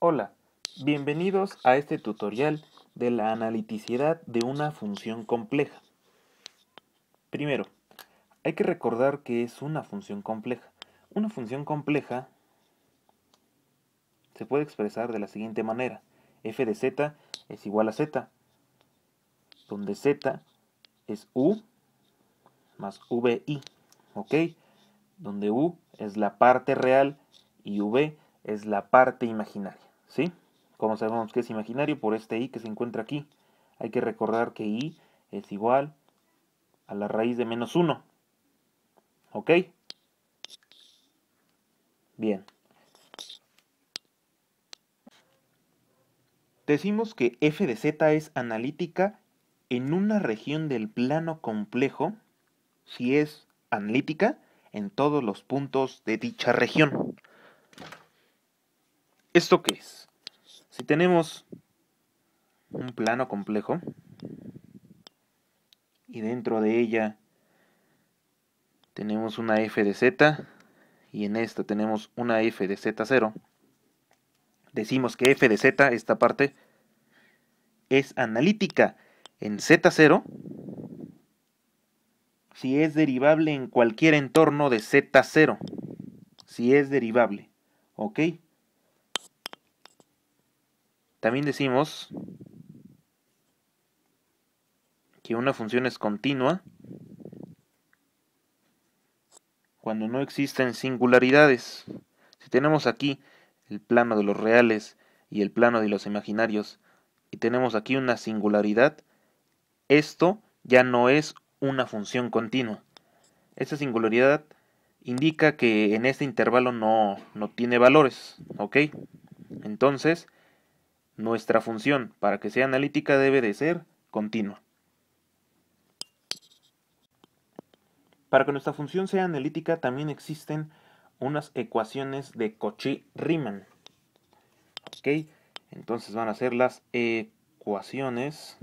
Hola, bienvenidos a este tutorial de la analiticidad de una función compleja. Primero, hay que recordar que es una función compleja. Una función compleja se puede expresar de la siguiente manera. F de z es igual a z, donde z es u más vi, ¿ok? Donde u es la parte real y v es la parte imaginaria, ¿sí? Como sabemos que es imaginario por este i que se encuentra aquí, hay que recordar que i es igual a la raíz de menos 1, ¿ok? Bien. Decimos que f de z es analítica en una región del plano complejo si es analítica en todos los puntos de dicha región. ¿Esto qué es? Si tenemos un plano complejo y dentro de ella tenemos una f de z y en esta tenemos una f de z0, decimos que f de z, esta parte, es analítica en z0 si es derivable en cualquier entorno de z0, si es derivable, ¿ok? También decimos que una función es continua cuando no existen singularidades. Si tenemos aquí el plano de los reales y el plano de los imaginarios y tenemos aquí una singularidad, esto ya no es una función continua. Esta singularidad indica que en este intervalo no tiene valores, ¿ok? Entonces, nuestra función para que sea analítica debe de ser continua. Para que nuestra función sea analítica también existen unas ecuaciones de Cauchy-Riemann, ¿ok? Entonces van a ser las ecuaciones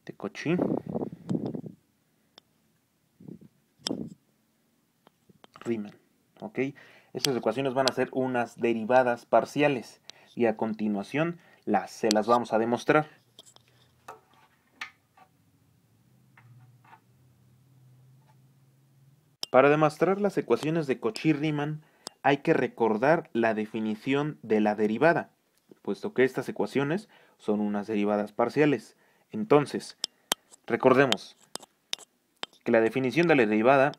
de Cauchy-Riemann, ¿ok? Estas ecuaciones van a ser unas derivadas parciales y a continuación se las vamos a demostrar. Para demostrar las ecuaciones de Cauchy-Riemann hay que recordar la definición de la derivada, puesto que estas ecuaciones son unas derivadas parciales. Entonces, recordemos que la definición de la derivada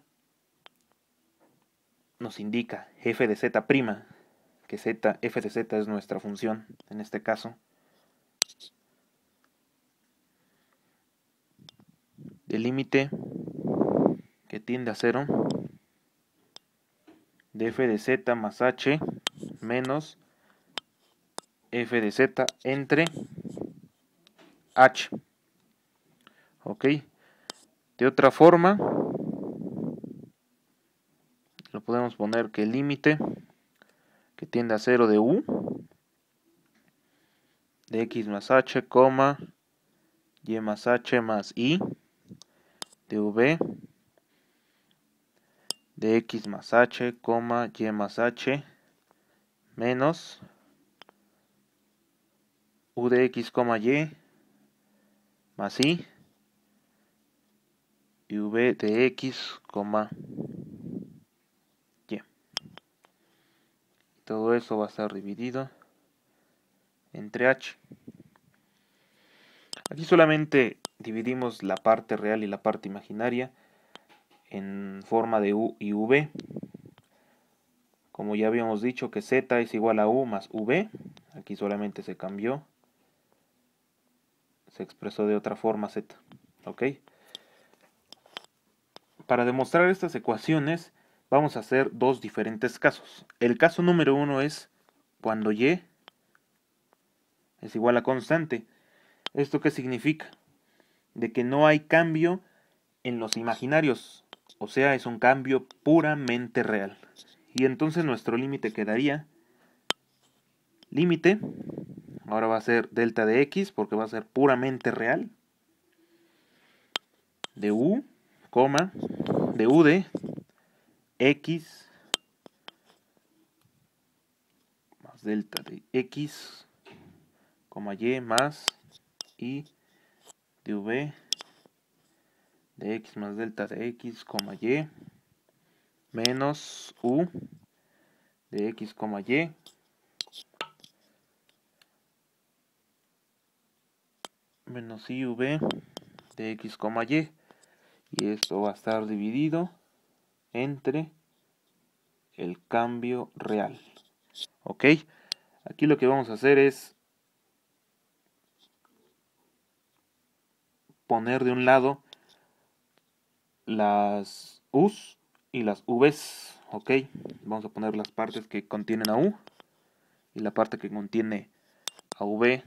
nos indica f de z', que f de z es nuestra función, en este caso, del límite que tiende a 0 de f de z más h menos f de z entre h. ¿Ok? De otra forma, lo podemos poner que el límite que tiende a 0 de u de x más h, y más h más i de v de x más h, y más h menos u de x, y más i y v de x, y. Todo eso va a estar dividido entre h. Aquí solamente dividimos la parte real y la parte imaginaria en forma de u y v. Como ya habíamos dicho que z es igual a u más v, aquí solamente se cambió, se expresó de otra forma z, ¿ok? Para demostrar estas ecuaciones vamos a hacer dos diferentes casos. El caso número 1 es cuando y es igual a constante. ¿Esto qué significa? De que no hay cambio en los imaginarios, o sea, es un cambio puramente real. Y entonces nuestro límite quedaría, límite, ahora va a ser delta de x porque va a ser puramente real, de u, de x más delta de x, y más i de v de x más delta de x, y menos u de x, y menos iv de x, y. Y esto va a estar dividido entre el cambio real. ¿Ok? Aquí lo que vamos a hacer es poner de un lado las u's y las v's. ¿Ok? Vamos a poner las partes que contienen a u y la parte que contiene a v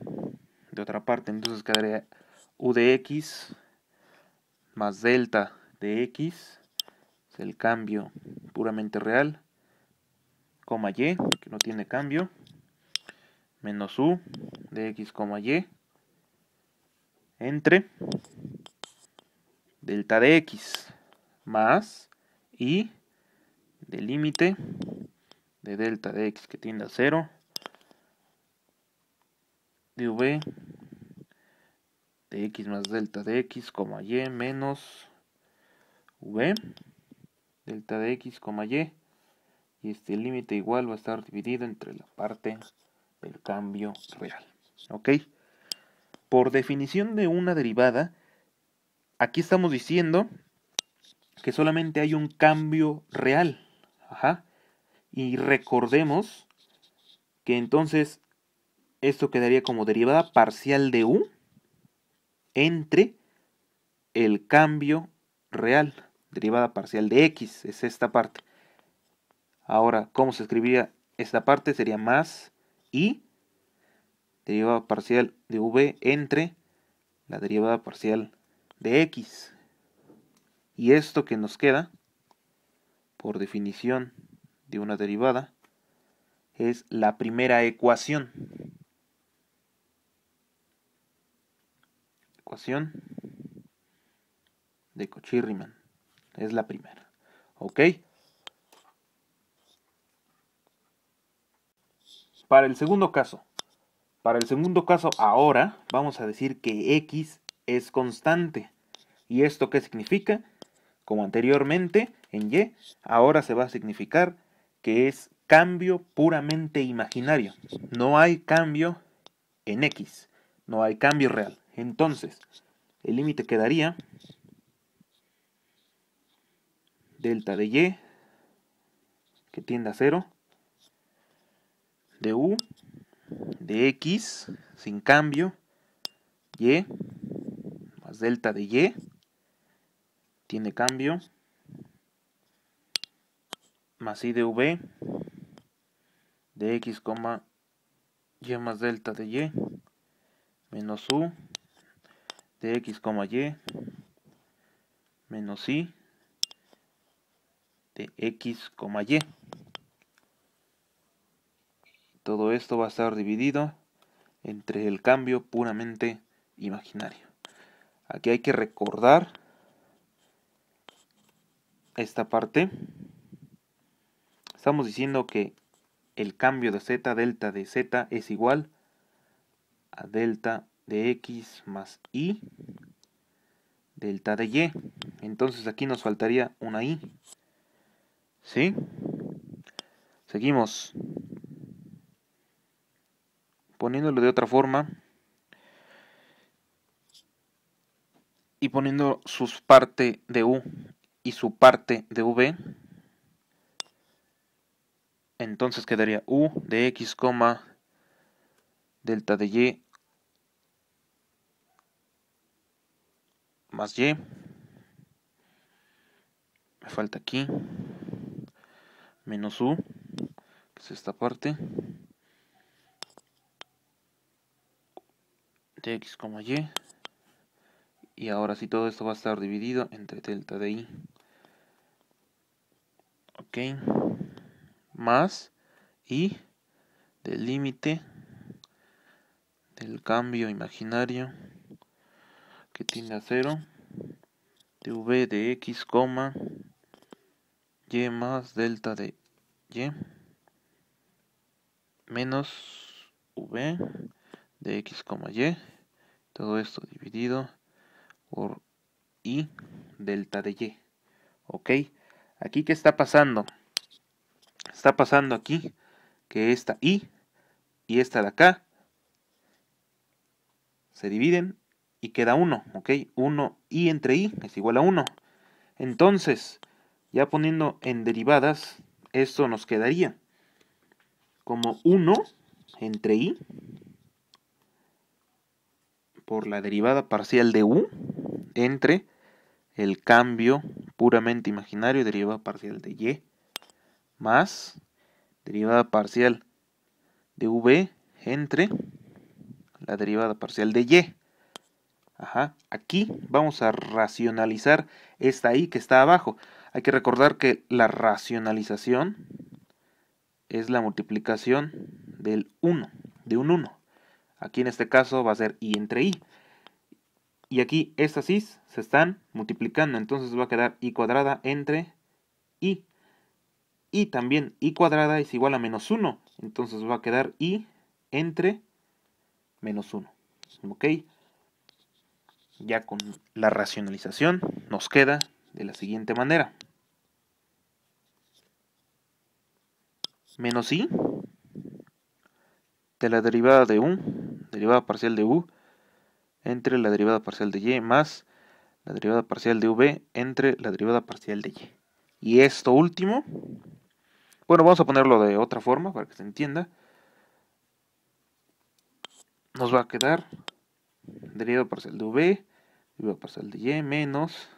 de otra parte. Entonces quedaría u de x más delta de x, es el cambio puramente real, y, que no tiene cambio, menos u de x, y, entre delta de x más i del límite de delta de x que tiende a 0 de v de x más delta de x, y menos v delta de x, y este límite igual va a estar dividido entre la parte del cambio real. ¿Ok? Por definición de una derivada, aquí estamos diciendo que solamente hay un cambio real. Ajá. Y recordemos que entonces esto quedaría como derivada parcial de u entre el cambio real. Derivada parcial de x, es esta parte. Ahora, ¿cómo se escribiría esta parte? Sería más i, derivada parcial de v entre la derivada parcial de x. Y esto que nos queda, por definición de una derivada, es la primera ecuación. Ecuación de Cauchy-Riemann. Es la primera. ¿Ok? Para el segundo caso. Ahora vamos a decir que x es constante. ¿Y esto qué significa? Como anteriormente en y, ahora se va a significar que es cambio puramente imaginario. No hay cambio en x. No hay cambio real. Entonces, el límite quedaría delta de y, que tiende a 0, de u, de x, sin cambio, y, más delta de y, tiene cambio, más i de v, de x, y más delta de y, menos u, de x, y, menos i, de x, y. Todo esto va a estar dividido entre el cambio puramente imaginario. Aquí hay que recordar esta parte. Estamos diciendo que el cambio de z, delta de z, es igual a delta de x más i delta de y. Entonces aquí nos faltaría una i. ¿Sí? Seguimos. Poniéndolo de otra forma y poniendo su parte de u y su parte de v, entonces quedaría u de x, delta de y más y. Me falta aquí menos u, que es esta parte, de x, y. Y ahora sí todo esto va a estar dividido entre delta de i. Ok. Más i del límite del cambio imaginario que tiende a 0 de v de x, y más delta de y menos v de x, y, todo esto dividido por y delta de y. Ok, aquí ¿qué está pasando? Está pasando aquí que esta y esta de acá se dividen y queda 1, ok, 1 y entre y es igual a 1. Entonces, ya poniendo en derivadas, esto nos quedaría como 1 entre y por la derivada parcial de u entre el cambio puramente imaginario, derivada parcial de y, más derivada parcial de v entre la derivada parcial de y. Ajá. Aquí vamos a racionalizar esta i que está abajo. Hay que recordar que la racionalización es la multiplicación del 1, de un 1. Aquí en este caso va a ser i entre i. Y aquí estas i's se están multiplicando, entonces va a quedar i cuadrada entre i. Y también i cuadrada es igual a menos 1, entonces va a quedar i entre menos 1. ¿Ok? Ya con la racionalización nos queda de la siguiente manera. Menos i de la derivada de u, derivada parcial de u, entre la derivada parcial de y, más la derivada parcial de v entre la derivada parcial de y. Y esto último, bueno, vamos a ponerlo de otra forma para que se entienda. Nos va a quedar derivada parcial de v, derivada parcial de y, menos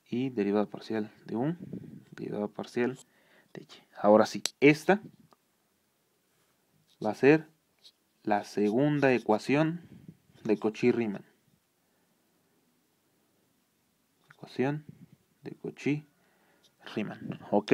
y derivada parcial de u, derivada parcial de y. Ahora sí, esta va a ser la segunda ecuación de Cauchy-Riemann. Ecuación de Cauchy-Riemann. ¿Ok?